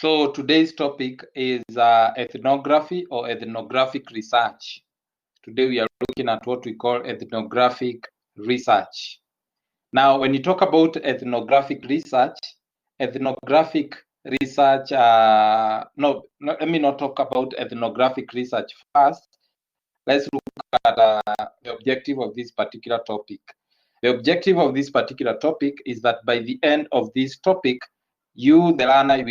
So today's topic is ethnography or ethnographic research. Today we are looking at what we call ethnographic research. Now, when you talk about ethnographic research, let me not talk about ethnographic research first. Let's look at the objective of this particular topic. The objective of this particular topic is that by the end of this topic, you, the learner,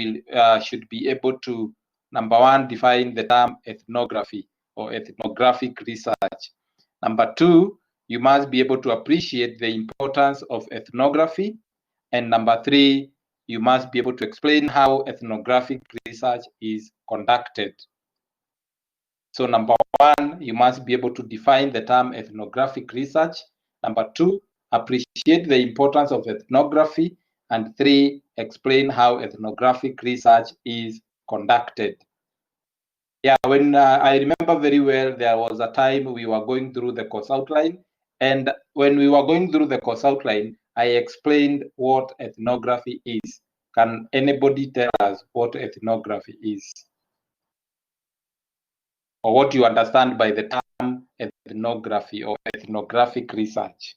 should be able to, number one, define the term ethnography or ethnographic research. Number two, you must be able to appreciate the importance of ethnography. And number three, you must be able to explain how ethnographic research is conducted. So number one, you must be able to define the term ethnographic research. Number two, appreciate the importance of ethnography. And three, explain how ethnographic research is conducted. Yeah, when I remember very well, there was a time we were going through the course outline. And when we were going through the course outline, I explained what ethnography is. Can anybody tell us what ethnography is? Or what you understand by the term ethnography or ethnographic research?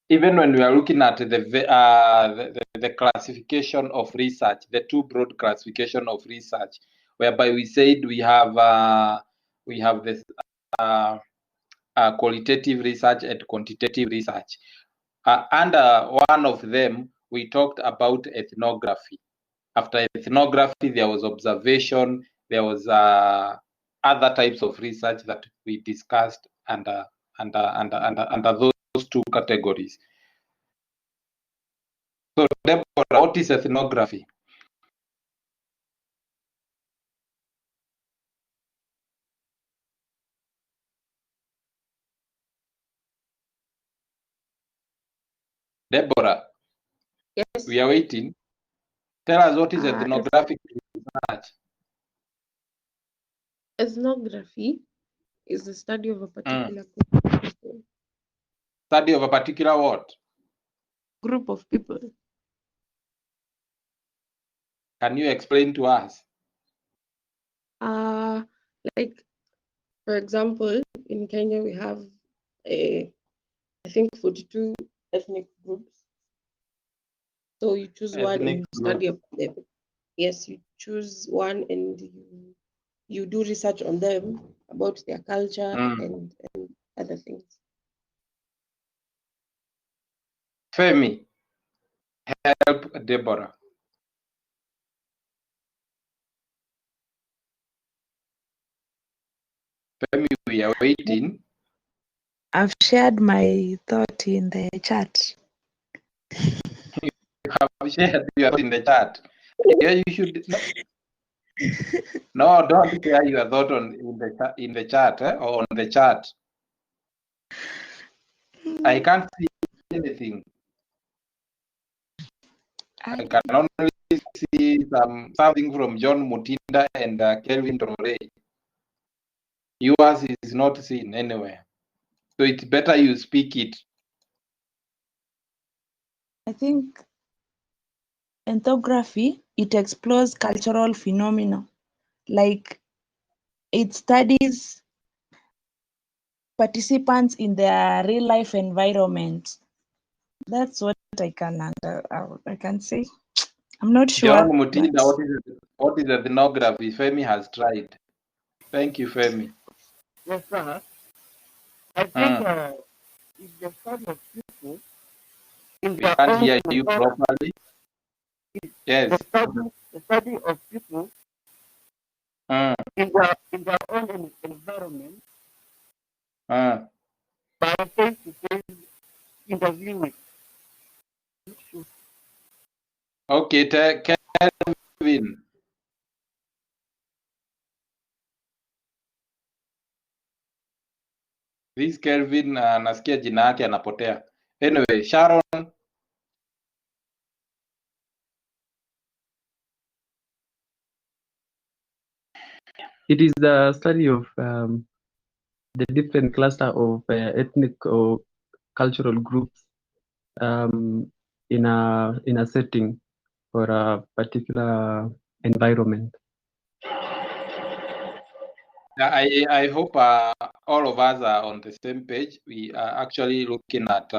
Even when we are looking at the classification of research, the two broad classification of research, whereby we said we have this qualitative research and quantitative research. Under one of them, we talked about ethnography. After ethnography, there was observation, there was other types of research that we discussed under those two categories. So, Deborah, what is ethnography? Deborah? Yes. We are waiting. Tell us what is ethnographic research. Ethnography is the study of a particular group of people. Study of a particular what? Group of people. Can you explain to us? Like, for example, in Kenya, we have I think 42 ethnic groups. So you choose one and you study them. Yes, you choose one and you do research on them about their culture and other things. Femi, help Deborah. Femi, we are waiting. I've shared my thought in the chat. You have shared yours in the chat. Yeah, you should. No, don't share your thought in the chat or on the chat. I can't see anything. I can only see something from John Mutinda and Kelvin Torre. Yours is not seen anywhere. So it's better you speak it. I think ethnography, it explores cultural phenomena, like it studies participants in their real life environment. That's what I can say. I'm not sure. John Mutinda, what is ethnography? Femi has tried. Thank you, Femi. Yes, sir. I think it's the study of people. We can't hear you properly. Yes. The study of people in their own environment by face-to-face interviewing. Okay, Kelvin. This Kelvin nasikia jina yake anapotea. Anyway, Sharon. It is the study of the different cluster of ethnic or cultural groups in a setting. for a particular environment. I hope all of us are on the same page. We are actually looking at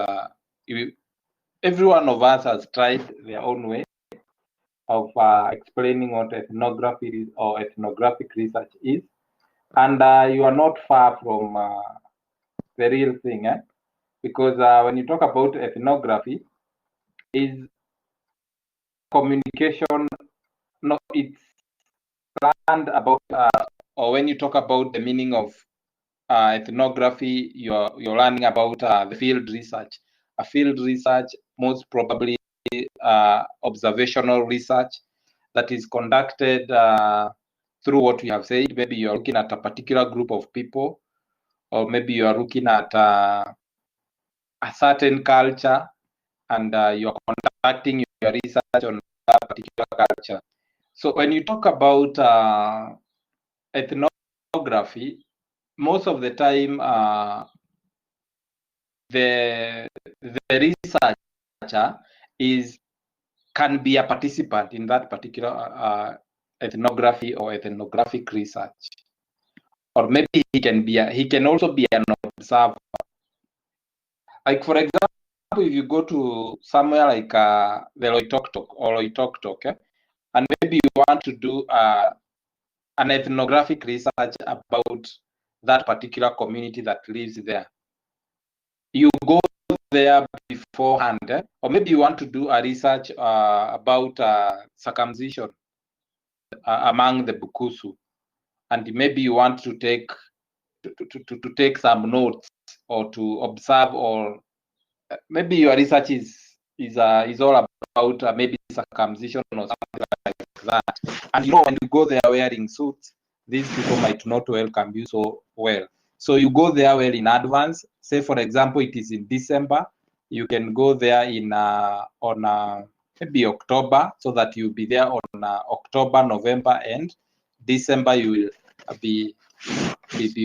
every one of us has tried their own way of explaining what ethnography is or ethnographic research is, and you are not far from the real thing, because when you talk about ethnography, is communication. No, it's learned about, or when you talk about the meaning of ethnography, you're learning about the field research. A field research, most probably observational research that is conducted through what we have said. Maybe you're looking at a particular group of people, or maybe you are looking at a certain culture, and you're conducting your research on that particular culture. So when you talk about ethnography, most of the time the researcher can be a participant in that particular ethnography or ethnographic research, or maybe he can also be an observer. Like, for example, if you go to somewhere like the Loitoktok, and maybe you want to do an ethnographic research about that particular community that lives there, you go there beforehand, or maybe you want to do a research about circumcision among the Bukusu, and maybe you want to take some notes or to observe, or maybe your research is all about maybe circumcision or something like that. And when you go there wearing suits, these people might not welcome you so well. So you go there well in advance. Say, for example, it is in December. You can go there on maybe October, so that you'll be there on October, November, and December. You will be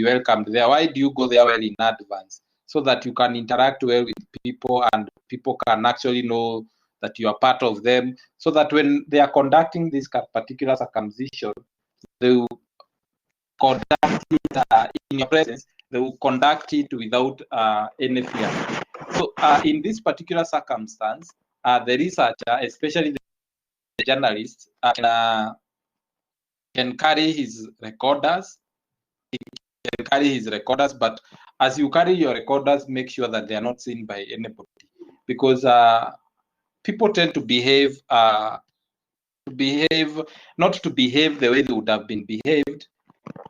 welcomed there. Why do you go there well in advance? So that you can interact well with people, and people can actually know that you are part of them, so that when they are conducting this particular circumcision, they will conduct it in your presence. They will conduct it without any fear. So in this particular circumstance, the researcher, especially the journalist, can carry his recorders. He can carry his recorders, but as you carry your recorders, make sure that they are not seen by anybody, because people tend to behave not to behave the way they would have been behaved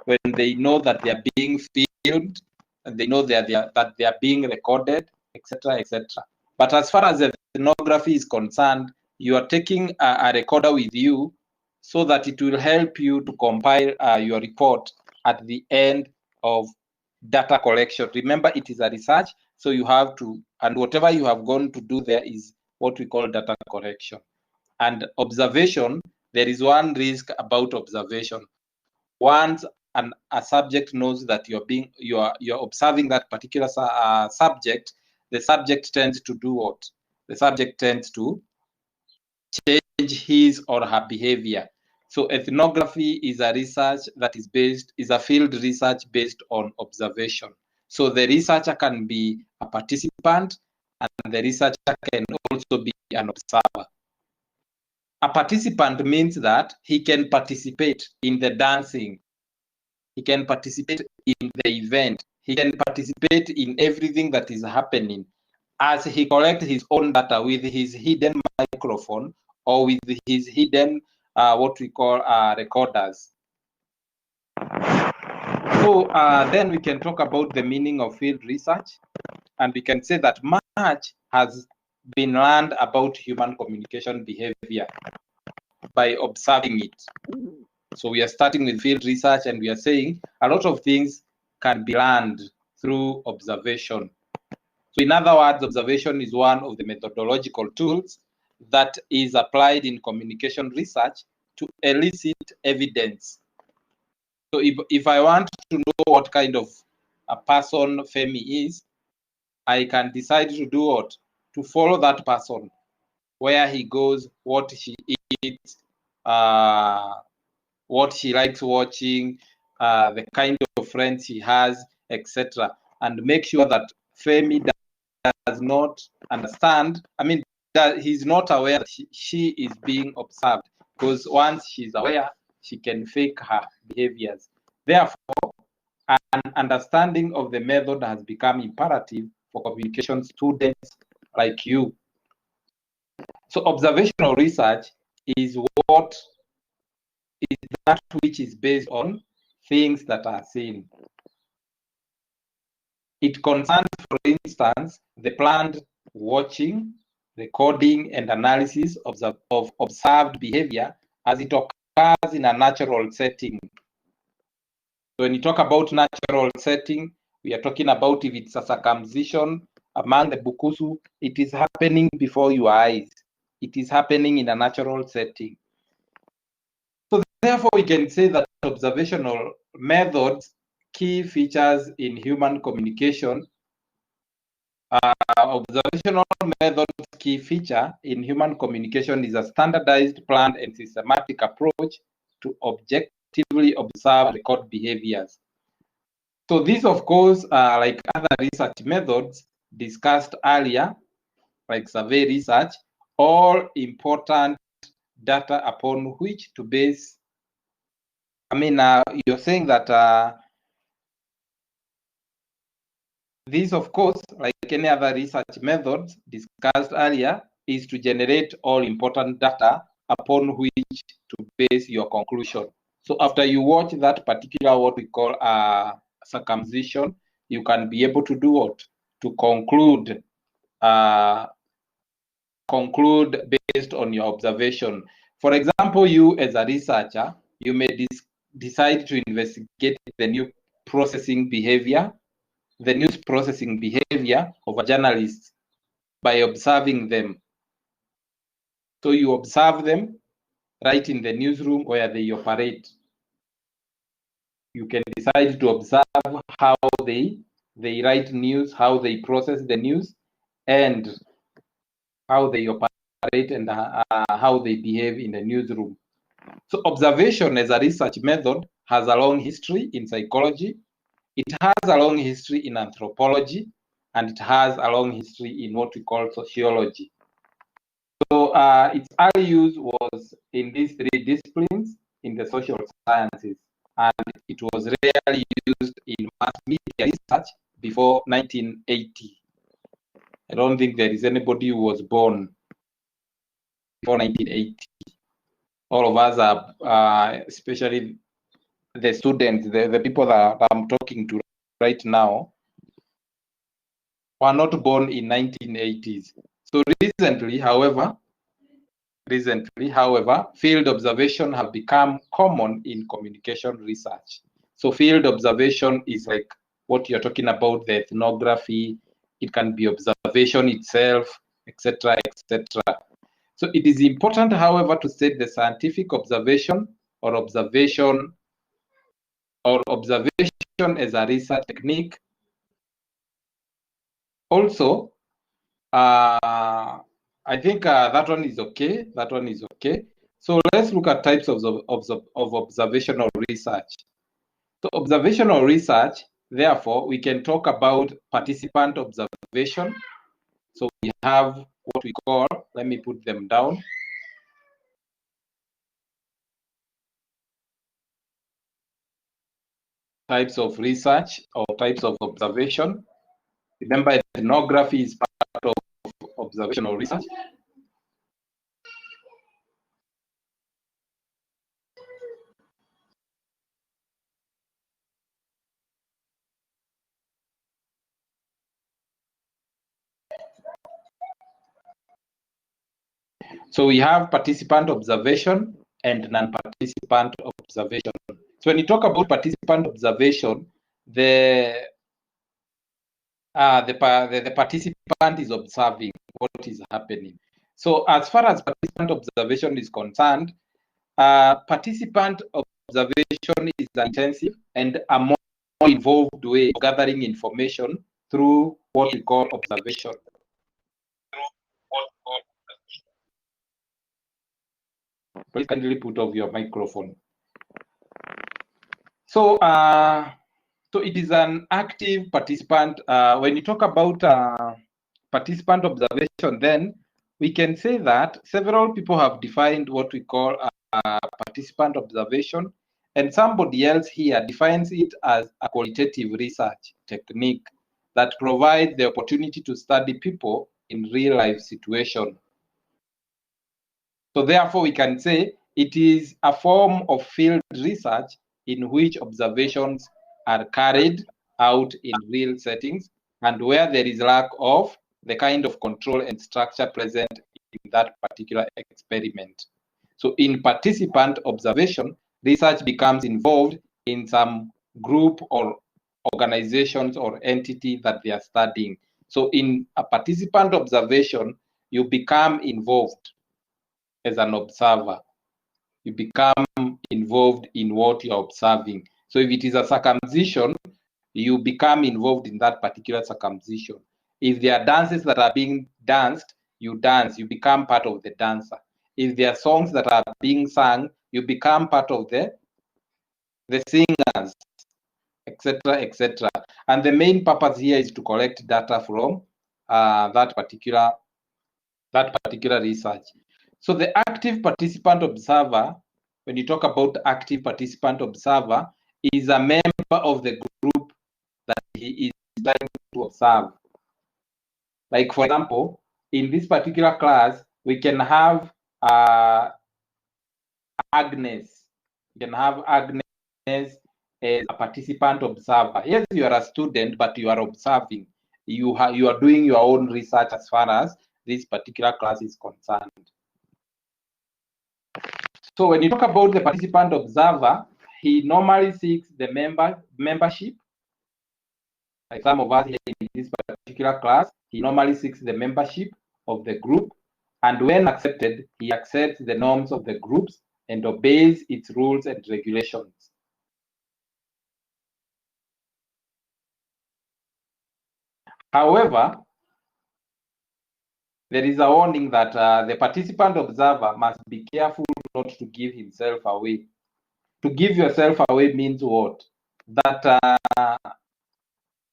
when they know that they are being filmed, and they know that they are being recorded, etc., etc. But as far as ethnography is concerned, you are taking a recorder with you, so that it will help you to compile your report at the end of data collection. Remember, it is a research, so you have to, and whatever you have gone to do there is what we call data collection. And observation, there is one risk about observation. Once a subject knows that you're observing that particular subject, the subject tends to do what? The subject tends to change his or her behavior. So ethnography is a research that is a field research based on observation. So the researcher can be a participant, and the researcher can also be an observer. A participant means that he can participate in the dancing, he can participate in the event, he can participate in everything that is happening, as he collects his own data with his hidden microphone, or with his hidden what we call recorders. So then we can talk about the meaning of field research, and we can say that much has been learned about human communication behavior by observing it. So we are starting with field research, and we are saying a lot of things can be learned through observation. So in other words, observation is one of the methodological tools that is applied in communication research to elicit evidence. So if I want to know what kind of a person Femi is, I can decide to do what? To follow that person. where he goes, what she eats, what she likes watching, the kind of friends he has, etc. And make sure that Femi does not understand, that he's not aware that she is being observed, because once she's aware, she can fake her behaviors. Therefore, an understanding of the method has become imperative for communication students like you. So observational research is that which is based on things that are seen. It concerns, for instance, the planned watching, recording, and analysis of observed behavior as it occurs in a natural setting. So when you talk about natural setting, we are talking about if it's a circumcision among the Bukusu, it is happening before your eyes. It is happening in a natural setting. So therefore, we can say that observational methods, key features in human communication, observational methods key feature in human communication is a standardized, planned, and systematic approach to objectively observe record behaviors. So these, of course, are like other research methods discussed earlier, like survey research, all important data upon which to base. You're saying that this, of course, like any other research methods discussed earlier, is to generate all important data upon which to base your conclusion. So after you watch that particular, what we call circumcision, you can be able to do what? To conclude based on your observation. For example, you as a researcher, you may decide to investigate the news processing behavior of a journalist by observing them. So you observe them right in the newsroom where they operate. You can decide to observe how they write news, how they process the news, and how they operate and how they behave in the newsroom. So observation as a research method has a long history in psychology. It has a long history in anthropology, and it has a long history in what we call sociology. So its early use was in these three disciplines in the social sciences, and it was rarely used in mass media research before 1980. I don't think there is anybody who was born before 1980. All of us are, especially the students, the people that I'm talking to right now, were not born in 1980s. So recently, however, field observation have become common in communication research. So field observation is like what you're talking about, the ethnography. It can be observation itself, etc., etc. So it is important, however, to state the scientific observation or observation as a research technique. Also, I think that one is okay. That one is okay. So let's look at types of observational research. So observational research, therefore, we can talk about participant observation. So we have what we call, let me put them down. Types of research or types of observation. Remember, ethnography is part of observational research. So we have participant observation and non-participant observation. So when you talk about participant observation, the participant is observing what is happening. So as far as participant observation is concerned, participant observation is an intensive and a more involved way of gathering information through what we call observation. Please kindly put off your microphone. So, so it is an active participant. When you talk about participant observation, then we can say that several people have defined what we call participant observation, and somebody else here defines it as a qualitative research technique that provides the opportunity to study people in real life situation. So therefore, we can say it is a form of field research in which observations are carried out in real settings and where there is lack of the kind of control and structure present in that particular experiment. So in participant observation, research becomes involved in some group or organizations or entity that they are studying. So in a participant observation, you become involved as an observer. You become involved in what you're observing. So if it is a circumcision, you become involved in that particular circumcision. If there are dances that are being danced, you dance, you become part of the dancer. If there are songs that are being sung, you become part of the singers, etc., etc. And the main purpose here is to collect data from that particular research. So the active participant observer, when you talk about active participant observer, is a member of the group that he is trying to observe. Like for example, in this particular class, we can have Agnes. You can have Agnes as a participant observer. Yes, you are a student, but you are observing. You are doing your own research as far as this particular class is concerned. So when you talk about the participant observer, he normally seeks the membership. Like some of us here in this particular class, he normally seeks the membership of the group, and when accepted, he accepts the norms of the groups and obeys its rules and regulations. However, there is a warning that the participant observer must be careful not to give himself away. To give yourself away means what? That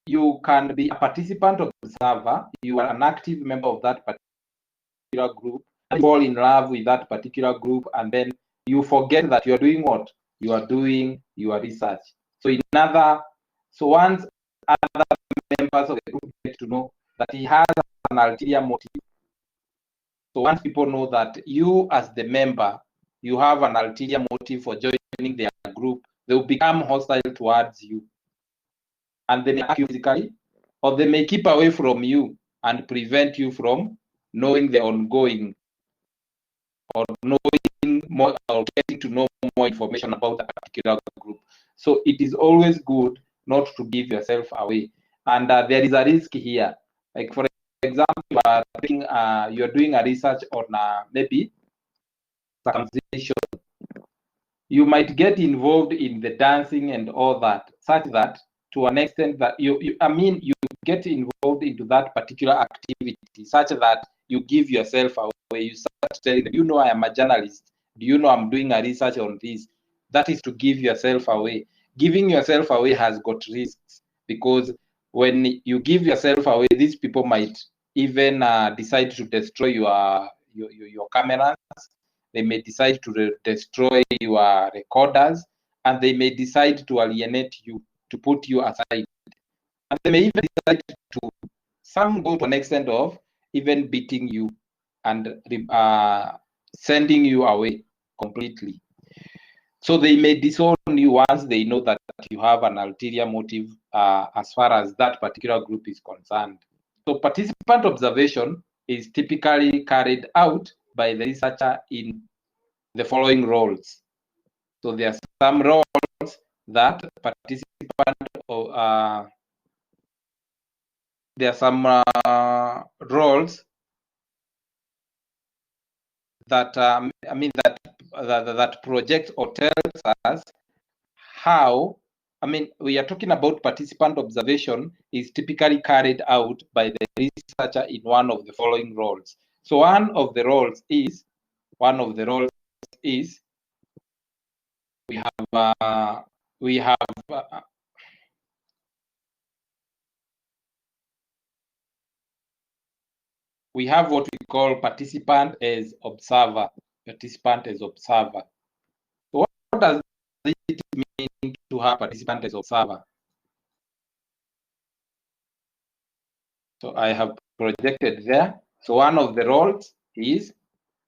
you can be a participant observer, you are an active member of that particular group, and fall in love with that particular group, and then you forget that you are doing what? You are doing your research. So once other members of the group get to know that he has an ulterior motive, so once people know that you as the member, you have an ulterior motive for joining their group, they will become hostile towards you. And they may attack you physically, or they may keep away from you and prevent you from knowing the ongoing, or knowing more, or getting to know more information about that particular group. So it is always good not to give yourself away. And there is a risk here. Like for example, you are doing a research on maybe circumcision. You might get involved in the dancing and all that, such that to an extent that you get involved into that particular activity, such that you give yourself away. You start telling them, you know, I am a journalist. Do you know I'm doing a research on this? That is to give yourself away. Giving yourself away has got risks, because when you give yourself away, these people might even decide to destroy your cameras. They may decide to destroy your recorders, and they may decide to alienate you, to put you aside. And they may even decide to, some go to an extent of even beating you and sending you away completely. So they may disown you once they know that you have an ulterior motive as far as that particular group is concerned. So participant observation is typically carried out by the researcher in the following roles. So there are some roles that there are some roles that that project or tells us how. We are talking about participant observation is typically carried out by the researcher in one of the following roles. So one of the roles is we have what we call participant as observer. Participant as observer. So what does it mean to have participant as observer? So I have projected there. So one of the roles is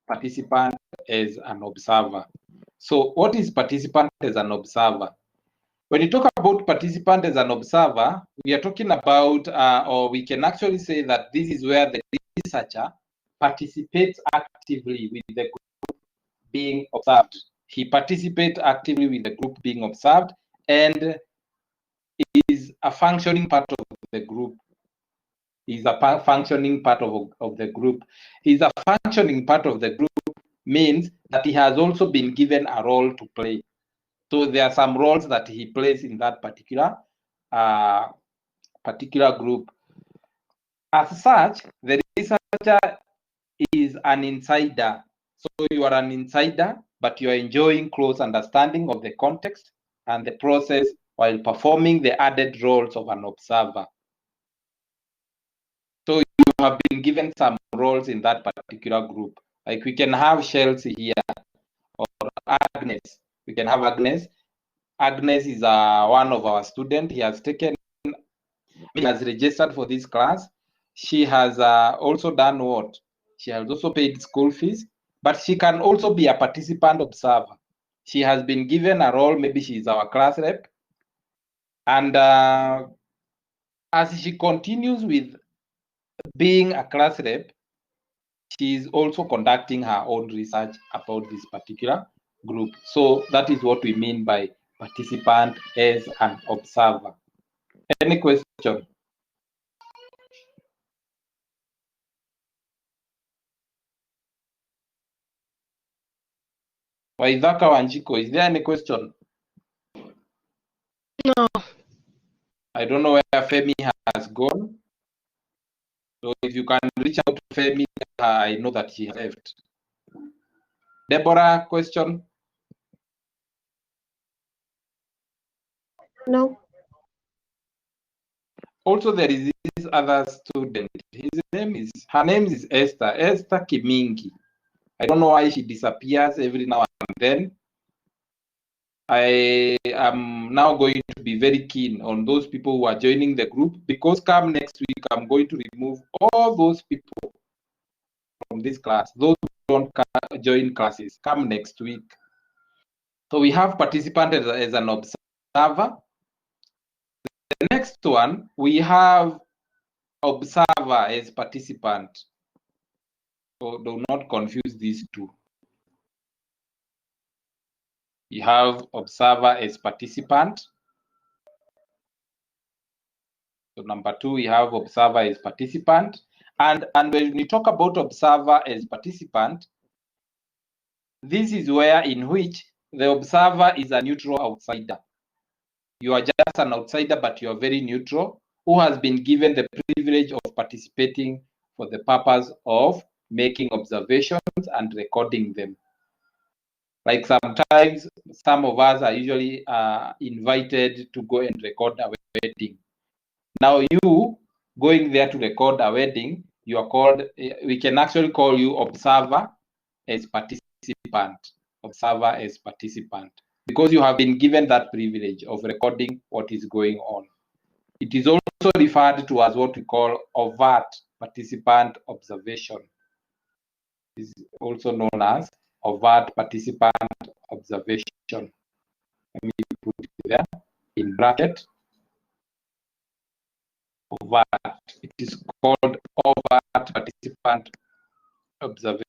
participant as an observer. So what is participant as an observer? When you talk about participant as an observer, we are talking about, or we can actually say that this is where the researcher participates actively with the group being observed. He participates actively with the group being observed and is a functioning part of the group. He's a functioning part of the group. He's a functioning part of the group means that he has also been given a role to play. So there are some roles that he plays in that particular group. As such, the researcher is an insider. So you are an insider, but you are enjoying close understanding of the context and the process while performing the added roles of an observer. So you have been given some roles in that particular group. Like we can have Chelsea here, or Agnes. We can have Agnes. Agnes is one of our students. He has registered for this class. She has also done what? She has also paid school fees, but she can also be a participant observer. She has been given a role, maybe she is our class rep. And as she continues with being a class rep, she is also conducting her own research about this particular group. So that is what we mean by participant as an observer. Any question? Waithaka Wanjiko, is there any question? No. I don't know where Femi has gone. So if you can reach out to Femi, I know that she left. Deborah, question? No. Also, there is this other student. Her name is Esther Kimingi. I don't know why she disappears every now and then. I am now going to be very keen on those people who are joining the group, because come next week, I'm going to remove all those people from this class. Those who don't join classes, come next week. So we have participant as an observer. The next one, we have observer as participant. So do not confuse these two. You have observer as participant. So number 2, we have observer as participant. And when we talk about observer as participant, this is where in which the observer is a neutral outsider. You are just an outsider, but you are very neutral, who has been given the privilege of participating for the purpose of making observations and recording them. Like sometimes some of us are usually invited to go and record a wedding. Now you going there to record a wedding, you are called, we can actually call you observer as participant. Observer as participant, because you have been given that privilege of recording what is going on. It is also referred to as what we call overt participant observation. It is also known as overt participant observation. Let me put it there in bracket. Overt. It is called overt participant observation.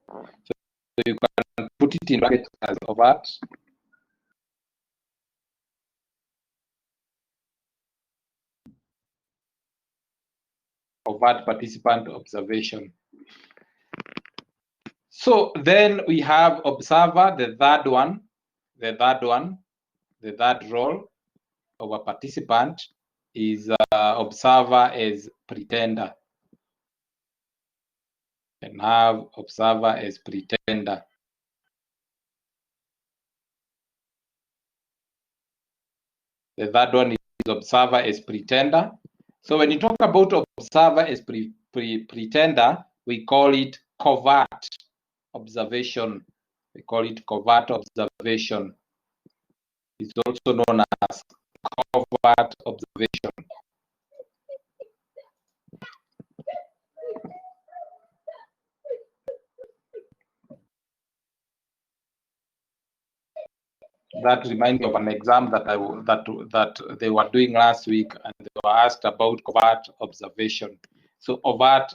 So you can put it in bracket as overt. Overt participant observation. So then we have observer, the third one, the third role of a participant is observer as pretender. and have observer as pretender. The third one is observer as pretender. So when you talk about observer as pretender, we call it covert observation. We call it covert observation. It's also known as covert observation. That reminds me of an exam that that they were doing last week, and they were asked about covert observation. So covert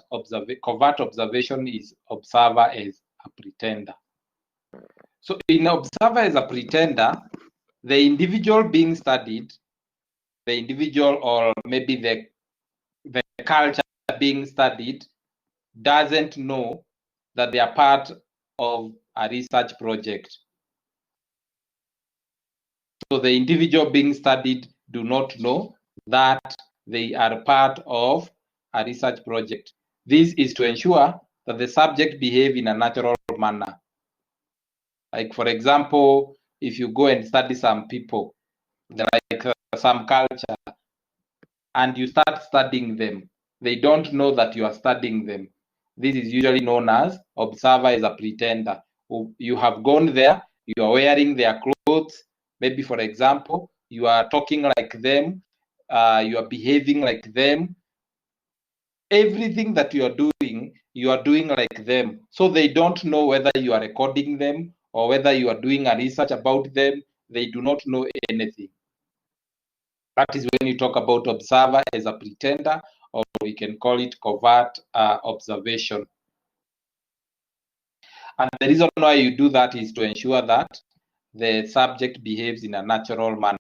observation is observer as a pretender. So in observer as a pretender, the individual being studied, the individual or maybe the culture being studied doesn't know that they are part of a research project. So the individual being studied do not know that they are part of a research project. This is to ensure that the subject behave in a natural manner. Like, for example, if you go and study some people, like some culture, and you start studying them, they don't know that you are studying them. This is usually known as observer as a pretender. You have gone there, you are wearing their clothes. Maybe, for example, you are talking like them, you are behaving like them. Everything that you are doing like them. So they don't know whether you are recording them or whether you are doing a research about them. They do not know anything. That is when you talk about observer as a pretender, or we can call it covert observation. And the reason why you do that is to ensure that the subject behaves in a natural manner.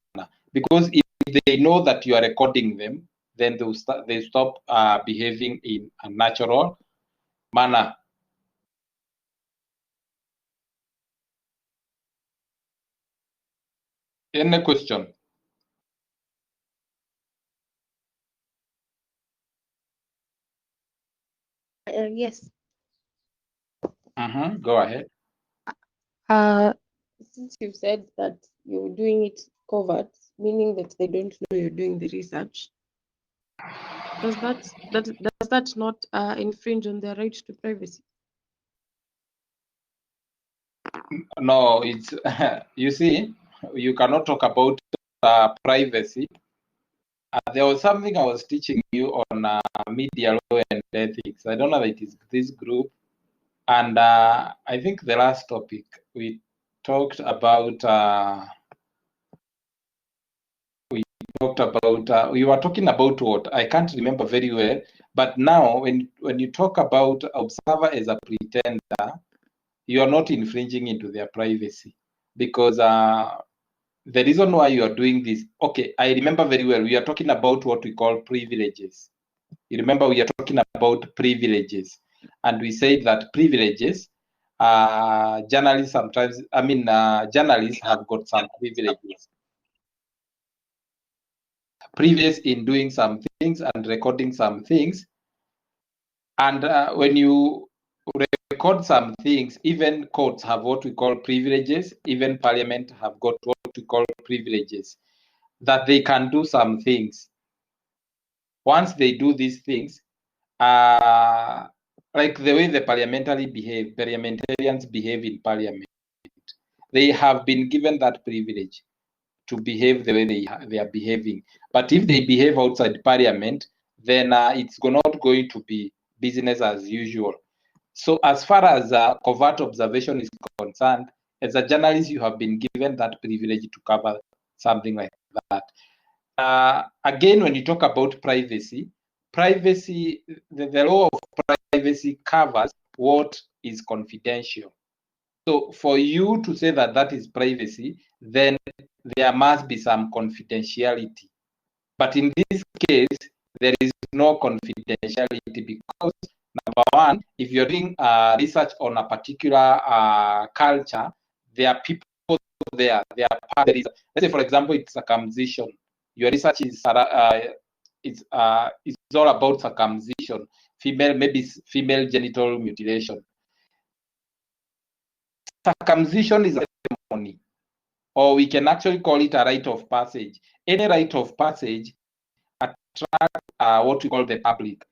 Because if they know that you are recording them, then they stop behaving in a natural manner. Any question? Yes. Go ahead. Since you've said that you're doing it covert, meaning that they don't know you're doing the research, does that not infringe on their right to privacy? No, it's you see, you cannot talk about privacy. There was something I was teaching you on media law and ethics. I don't know if it is this group. And I think the last topic we talked about, we were talking about what? I can't remember very well. But now, when you talk about observer as a pretender, you are not infringing into their privacy, because the reason why you are doing this, okay, I remember very well, we are talking about what we call privileges. You remember we are talking about privileges, and we said that privileges, journalists sometimes, journalists have got some privileges. Privilege in doing some things and recording some things. And when you record some things, even courts have what we call privileges, even parliament have got what we call privileges, that they can do some things. Once they do these things, like the way the parliamentarians behave in parliament, they have been given that privilege to behave the way they are behaving. But if they behave outside parliament, then it's not going to be business as usual. So as far as covert observation is concerned, as a journalist, you have been given that privilege to cover something like that. Again, when you talk about privacy, the law of privacy covers what is confidential. So for you to say that that is privacy, then there must be some confidentiality. But in this case, there is no confidentiality, because number one, if you're doing research on a particular culture, there are people there. They are part of the research. Let's say, for example, it's circumcision. Your research is all about circumcision. maybe female genital mutilation. Circumcision is a ceremony, or we can actually call it a rite of passage. Any rite of passage attracts what we call the public,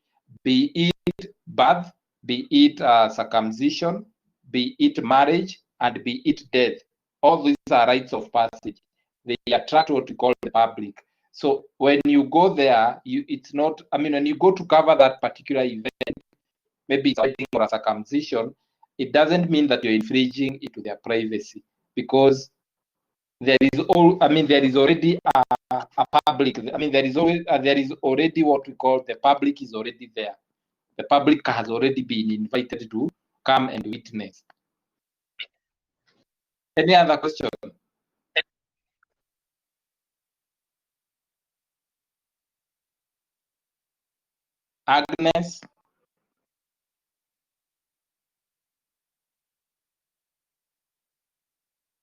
be it birth, be it circumcision, be it marriage, and be it death. All these are rites of passage. They attract what we call the public. So when you go there, it's not, I mean, when you go to cover that particular event, maybe it's a wedding or a circumcision, it doesn't mean that you're infringing into their privacy, because there is there is already a public. I mean, there is already what we call the public is already there. The public has already been invited to come and witness. Any other question? Agnes?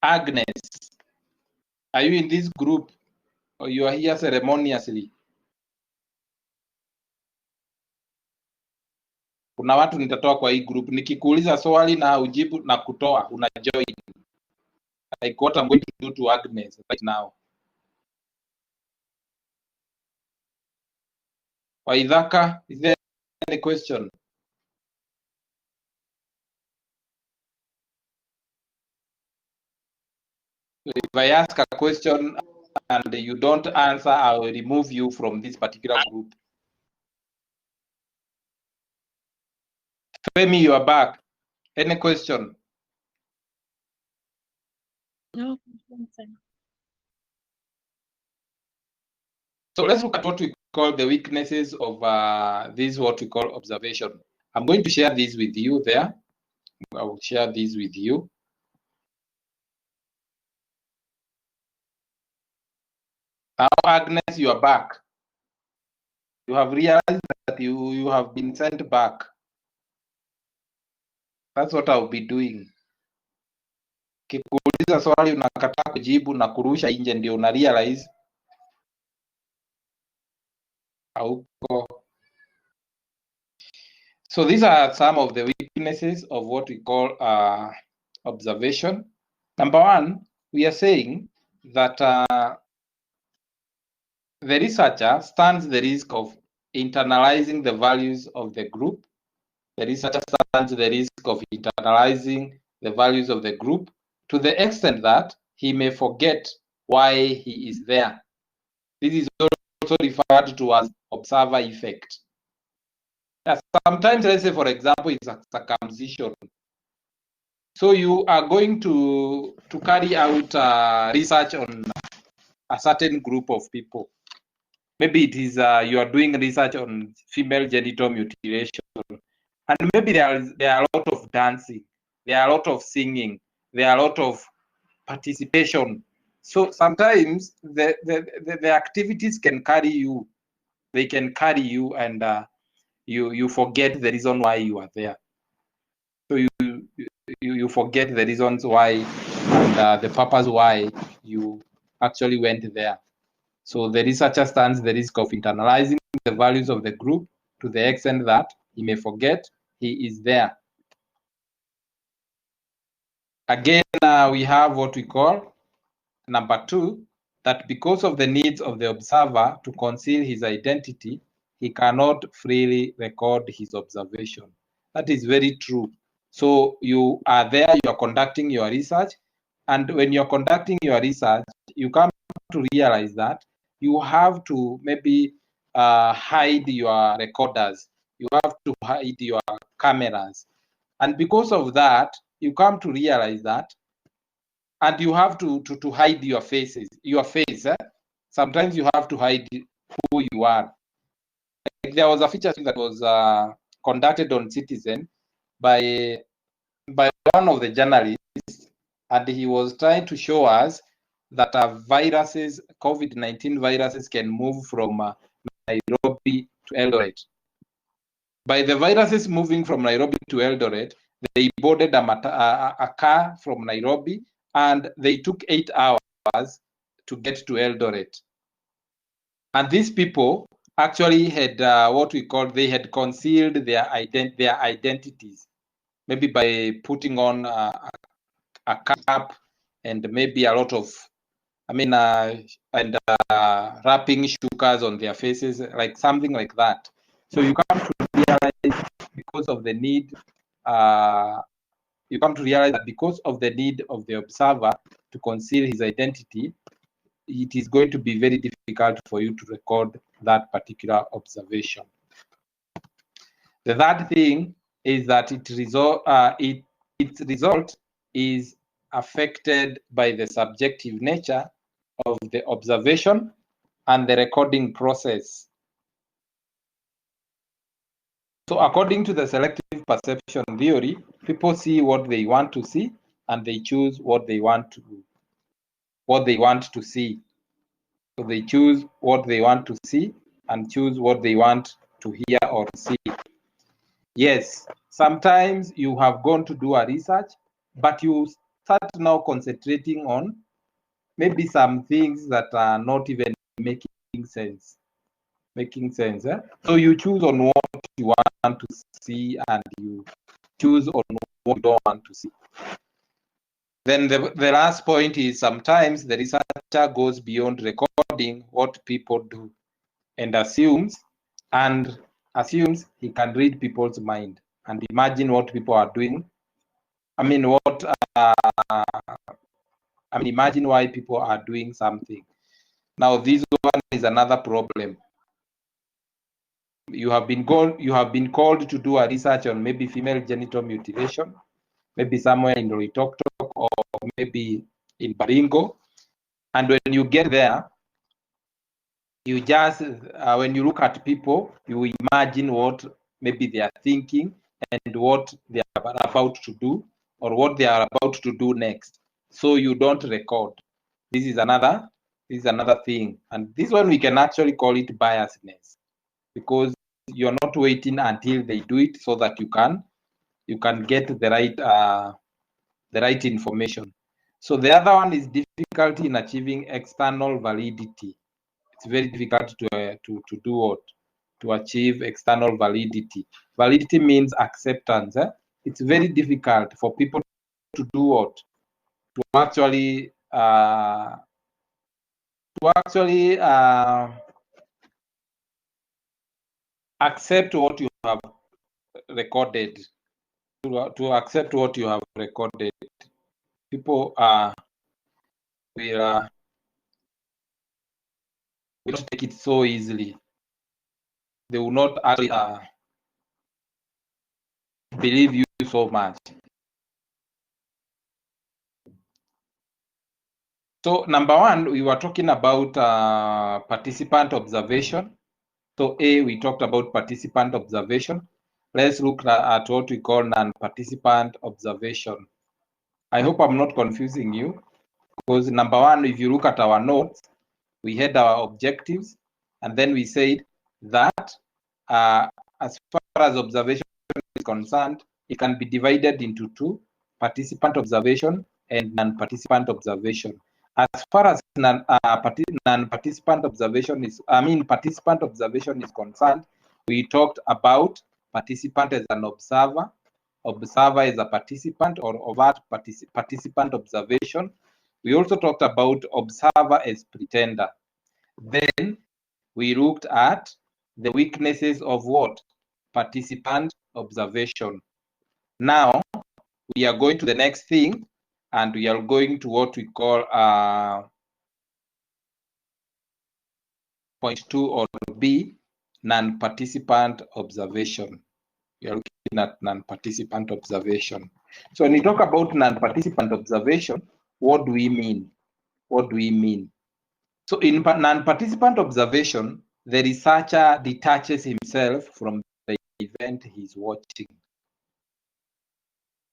Agnes, are you in this group, or you are here ceremoniously? Kuna watu nitatoa kwa hii group. Nikikuuliza swali na ujibu na kutoa, una join. Like what I'm going to do to Agnes right now. Waithaka, is there any question? If I ask a question and you don't answer, I will remove you from this particular group. Femi, you are back. Any question? No. So let's look at what we call the weaknesses of this, what we call observation. I'm going to share this with you there. I will share this with you. Now, Agnes, you are back. You have realized that you have been sent back. That's what I'll be doing. Kikuuliza swali unakataa kujibu na kurusha nje, ndio una realize hauko. So these are some of the weaknesses of what we call observation. Number one, we are saying that the researcher stands the risk of internalizing the values of the group. The researcher stands the risk of internalizing the values of the group to the extent that he may forget why he is there. This is also referred to as observer effect. Sometimes, let's say, for example, it's a circumcision. So you are going to carry out research on a certain group of people. Maybe it is you are doing research on female genital mutilation, and maybe there are a lot of dancing, there are a lot of singing, there are a lot of participation. So sometimes the activities can carry you. They can carry you, and you forget the reason why you are there. So you forget the reasons why and the purpose why you actually went there. So the researcher stands the risk of internalizing the values of the group to the extent that he may forget he is there. Again, we have what we call number two, that because of the needs of the observer to conceal his identity, he cannot freely record his observation. That is very true. So you are there, you are conducting your research, and when you're conducting your research, you come to realize that you have to maybe hide your recorders, you have to hide your cameras. And because of that, you come to realize that, and you have to hide your faces, your face. Sometimes you have to hide who you are. Like there was a feature that was conducted on Citizen by one of the journalists, and he was trying to show us that viruses, COVID-19 viruses, can move from Nairobi to Eldoret. By the viruses moving from Nairobi to Eldoret, they boarded a car from Nairobi, and they took 8 hours to get to Eldoret. And these people actually had what we call, they had concealed their identities, maybe by putting on a cap and maybe a lot of, and wrapping sugars on their faces, like something like that. So you come to realize because of the need, you come to realize that because of the need of the observer to conceal his identity, it is going to be very difficult for you to record that particular observation. The third thing is that its result is affected by the subjective nature of the observation and the recording process. So according to the selective perception theory, people see what they want to see and they choose what they want to see. So they choose what they want to see and choose what they want to hear or see. Yes, sometimes you have gone to do a research, but you start now concentrating on maybe some things that are not even making sense. So you choose on what you want to see and you choose on what you don't want to see. Then the last point is sometimes the researcher goes beyond recording what people do and assumes he can read people's mind and imagine what people are doing. Imagine why people are doing something. Now, this one is another problem. You have been called to do a research on maybe female genital mutilation, maybe somewhere in Loitoktok or maybe in Baringo. And when you get there, you just, when you look at people, you imagine what maybe they are thinking and what they are about to do or what they are about to do next. So you don't record. This is another thing. And this one we can actually call it biasness, because you're not waiting until they do it so that you can get the right information. So the other one is difficulty in achieving external validity. It's very difficult to do what? To achieve external validity. Validity means acceptance. It's very difficult for people to do what? To actually accept what you have recorded. To accept what you have recorded. People will not take it so easily. They will not actually believe you so much. So number one, we were talking about participant observation. So we talked about participant observation. Let's look at what we call non-participant observation. I hope I'm not confusing you, because number one, if you look at our notes, we had our objectives, and then we said that as far as observation is concerned, it can be divided into two: participant observation and non-participant observation. As far as non-participant observation participant observation is concerned, we talked about participant as an observer as a participant, or overt participant observation. We also talked about observer as pretender. Then we looked at the weaknesses of what? Participant observation. Now we are going to the next thing, and we are going to what we call point 2 or B, non-participant observation. We are looking at non-participant observation. So when we talk about non-participant observation, what do we mean? So in non-participant observation, the researcher detaches himself from the event he's watching.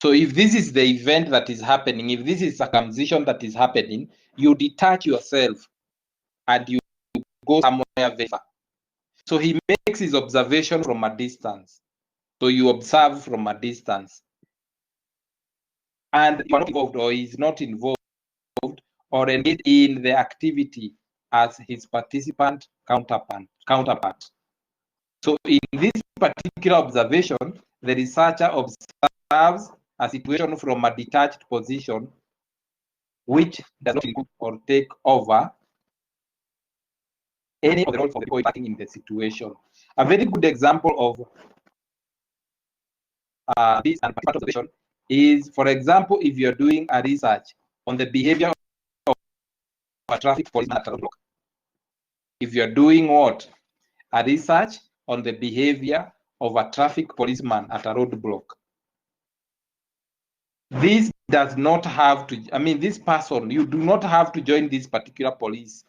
So if this is the event that is happening, if this is circumcision that is happening, you detach yourself and you go somewhere very far. So he makes his observation from a distance. So you observe from a distance. And you're not involved, or he's not involved or engaged in the activity as his participant counterpart. So in this particular observation, the researcher observes a situation from a detached position which does not include or take over any of the roles of the people acting in the situation. A very good example of this and observation is, for example, if you're doing a research on the behavior of a traffic policeman at a roadblock. If you're doing what? A research on the behavior of a traffic policeman at a roadblock. This does not have to, I mean, this person, you do not have to join this particular police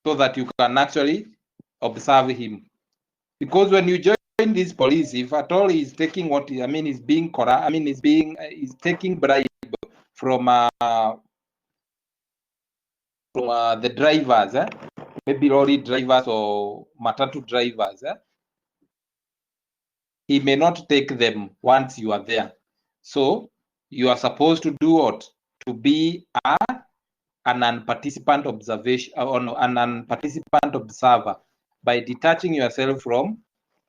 so that you can actually observe him. Because when you join this police, if at all he's taking what, I mean, he's being corrupt, I mean, he's taking bribe from the drivers, maybe lorry drivers or matatu drivers, he may not take them once you are there. So you are supposed to do what? To be an non-participant observation or an non-participant observer by detaching yourself from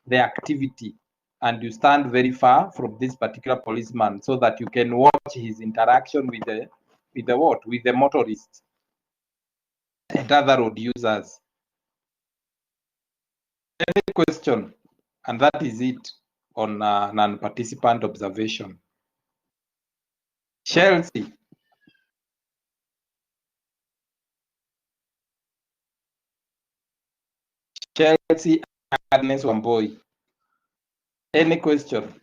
the activity, and you stand very far from this particular policeman so that you can watch his interaction with the motorists and other road users. Any question? And that is it on non-participant observation. Chelsea. Chelsea Agnes Wamboi. Any question?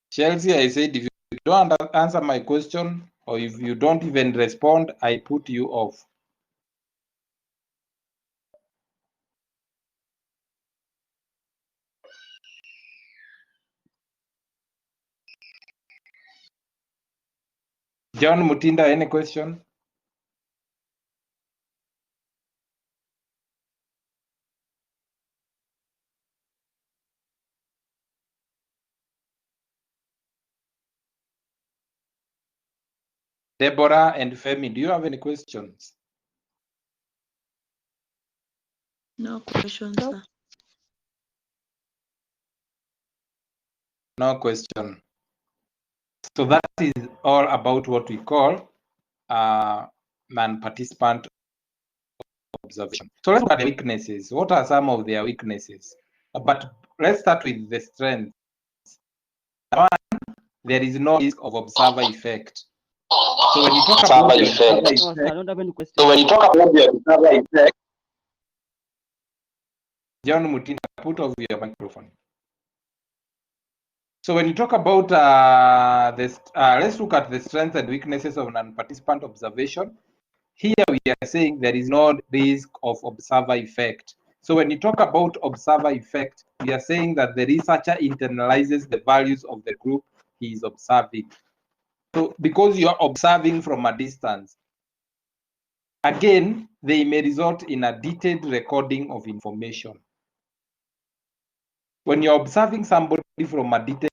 Chelsea, I said if you don't answer my question or if you don't even respond, I put you off. John Mutinda, any question? Deborah and Femi, do you have any questions? No questions, sir. No question. So that is all about what we call non-participant observation. So let's look at the weaknesses. What are some of their weaknesses? But let's start with the strengths. One, there is no risk of observer effect. So when you talk about the observer effect, I don't have any questions. So when you talk about the observer effect, John Mutinda, put off your microphone. So when you talk about this, let's look at the strengths and weaknesses of non-participant observation. Here we are saying there is no risk of observer effect. So when you talk about observer effect, we are saying that the researcher internalizes the values of the group he is observing. So because you are observing from a distance, again, they may result in a detailed recording of information. When you're observing somebody from a detailed,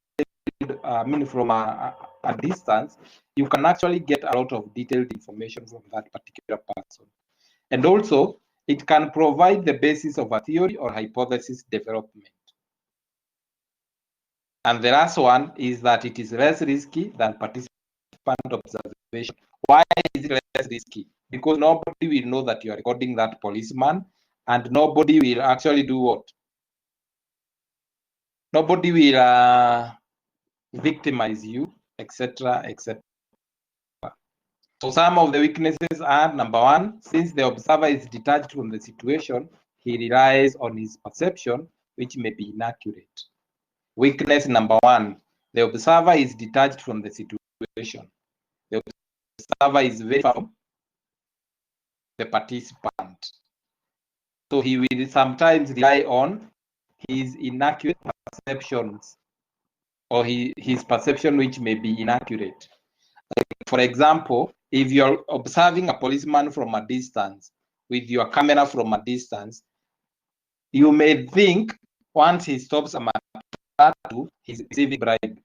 from a distance, you can actually get a lot of detailed information from that particular person. And also, it can provide the basis of a theory or hypothesis development. And the last one is that it is less risky than participant observation. Why is it less risky? Because nobody will know that you are recording that policeman, and nobody will actually do what? Nobody will victimize you, etc., etc. So some of the weaknesses are, number one, since the observer is detached from the situation, he relies on his perception, which may be inaccurate. Weakness number one, the observer is detached from the situation. The observer is very far from the participant. So he will sometimes rely on his inaccurate perceptions or his perception which may be inaccurate. For example, if you're observing a policeman from a distance with your camera from a distance, you may think once he stops a matatu, he's receiving bribe,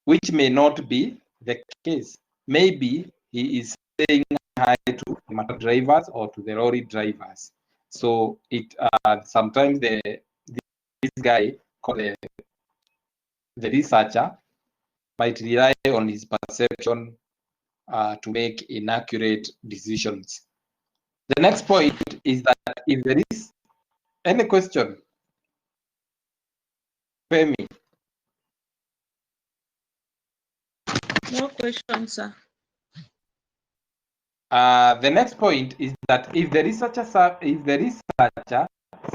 which may not be the case. Maybe he is saying hi to the motor drivers or to the lorry drivers. So it sometimes this guy called the researcher might rely on his perception to make inaccurate decisions. The next point is that if there is any question, Femi. No question, sir. The next point is that if the researcher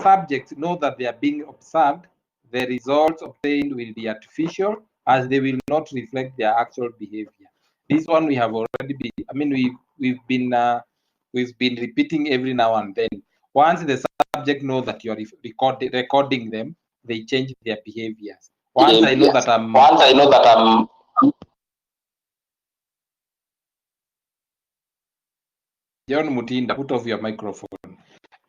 subjects know that they are being observed, the results obtained will be artificial, as they will not reflect their actual behavior. This one we have already been. I mean, we've been repeating every now and then. Once the subject know that you are recording them, they change their behaviors. Once I know that I'm John Mutinda, put off your microphone.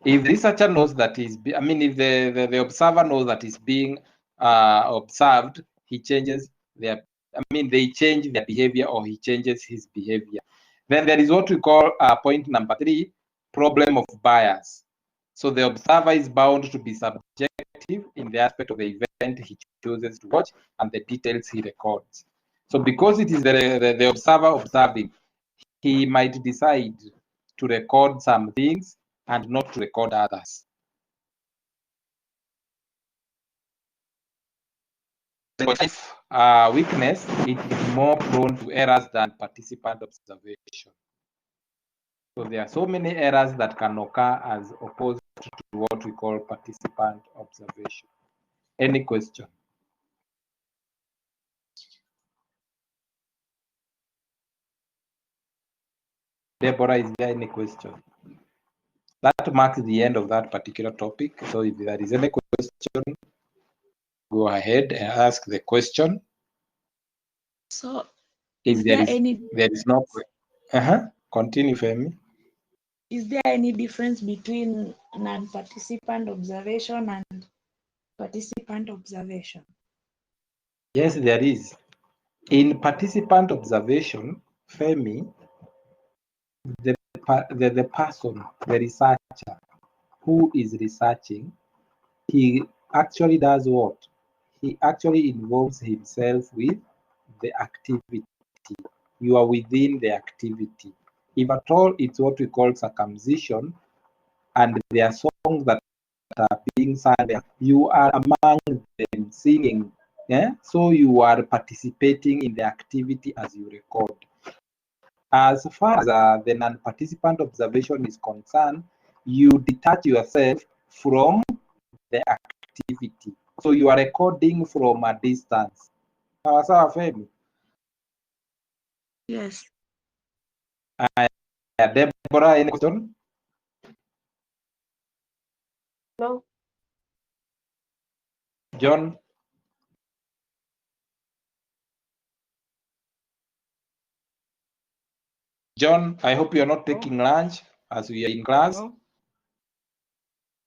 If the researcher knows that if the observer knows that is being observed, he changes they change their behavior, or he changes his behavior. Then there is what we call point number 3, problem of bias. So the observer is bound to be subjective in the aspect of the event he chooses to watch and the details he records. So because it is the observer observing, he might decide to record some things and not to record others. Weakness, it is more prone to errors than participant observation. So there are so many errors that can occur as opposed to what we call participant observation. Any question? Deborah, is there any question? That marks the end of that particular topic. So if there is any question, go ahead and ask the question. So, If there is no, continue, Femi. Is there any difference between non-participant observation and participant observation? Yes, there is. In participant observation, Femi, the person, the researcher who is researching, he actually does what? He actually involves himself with the activity. You are within the activity. If at all, it's what we call circumcision, and there are songs that are being sung there. You are among them singing. Yeah? So you are participating in the activity as you record. As far as the non-participant observation is concerned, you detach yourself from the activity. So you are recording from a distance. Yes. Deborah, any question? No. John? John, I hope you are not taking lunch as we are in class. No.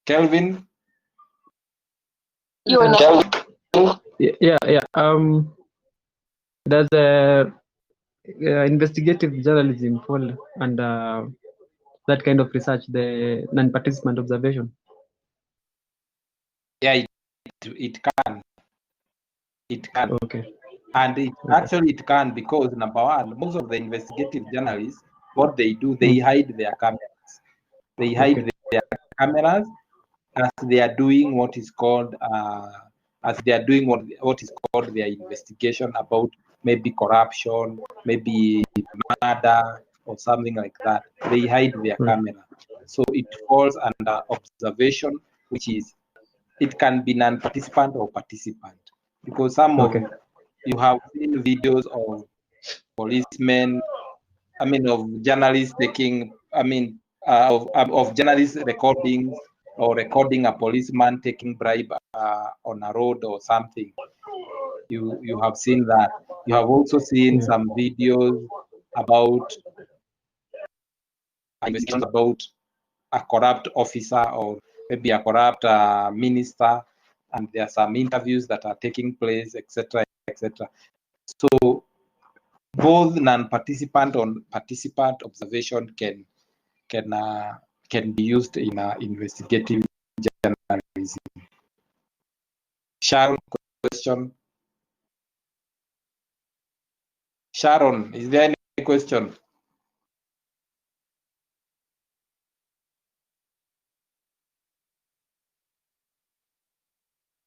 Kelvin? Yeah. Does investigative journalism fall under that kind of research, the non-participant observation? Yeah, it can. It can. Okay. And actually it can, because number one, most of the investigative journalists, what they do, they hide their cameras. They hide their cameras as they are doing what is called what is called their investigation about maybe corruption, maybe murder or something like that. They hide their camera. So it falls under observation, which is, it can be non-participant or participant, because some of you have seen videos of policemen, of journalists taking, of journalists recording a policeman taking bribe on a road or something. You have seen that. You have also seen some videos about investigations about a corrupt officer or maybe a corrupt minister, and there are some interviews that are taking place, etc., etc. So both non-participant or participant observation can be used in investigative journalism. Sharon, question? Sharon, is there any question?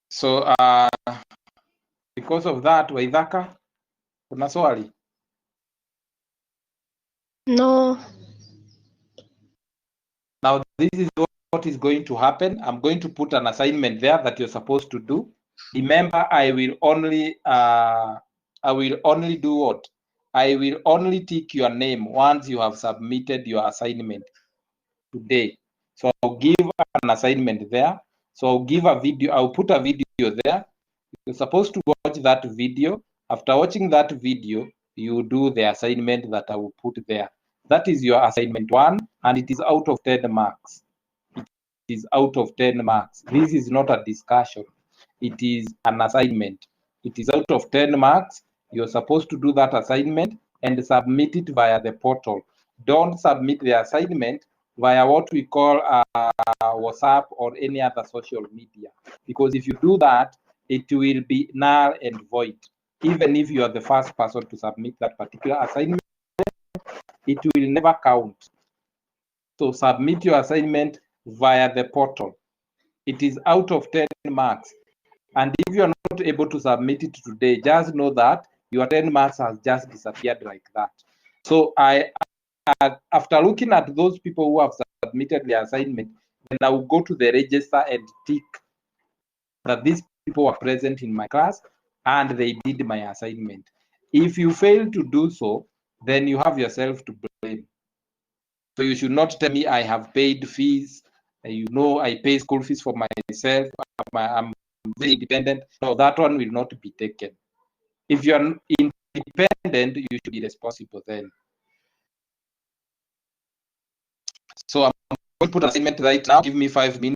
So because of that, Waithaka, kuna swali? No. Now this is what is going to happen. I'm going to put an assignment there that you're supposed to do. Remember, I will only do what? I will only tick your name once you have submitted your assignment today. So I'll give an assignment there. So I'll give a video, I'll put a video there. You're supposed to watch that video. After watching that video, you do the assignment that I will put there. That is your assignment 1, and it is out of 10 marks. It is out of 10 marks. This is not a discussion. It is an assignment. It is out of 10 marks. You're supposed to do that assignment and submit it via the portal. Don't submit the assignment via what we call WhatsApp or any other social media. Because if you do that, it will be null and void. Even if you are the first person to submit that particular assignment, it will never count. So submit your assignment via the portal. It is out of 10 marks. And if you are not able to submit it today, just know that your 10 marks has just disappeared like that. So after looking at those people who have submitted the assignment, then I will go to the register and tick that these people were present in my class and they did my assignment. If you fail to do so, then you have yourself to blame. So you should not tell me I have paid fees. You know, I pay school fees for myself. I'm very independent. No, that one will not be taken. If you are independent, you should be responsible then. So I'm going to put an assignment right now. Give me 5 minutes.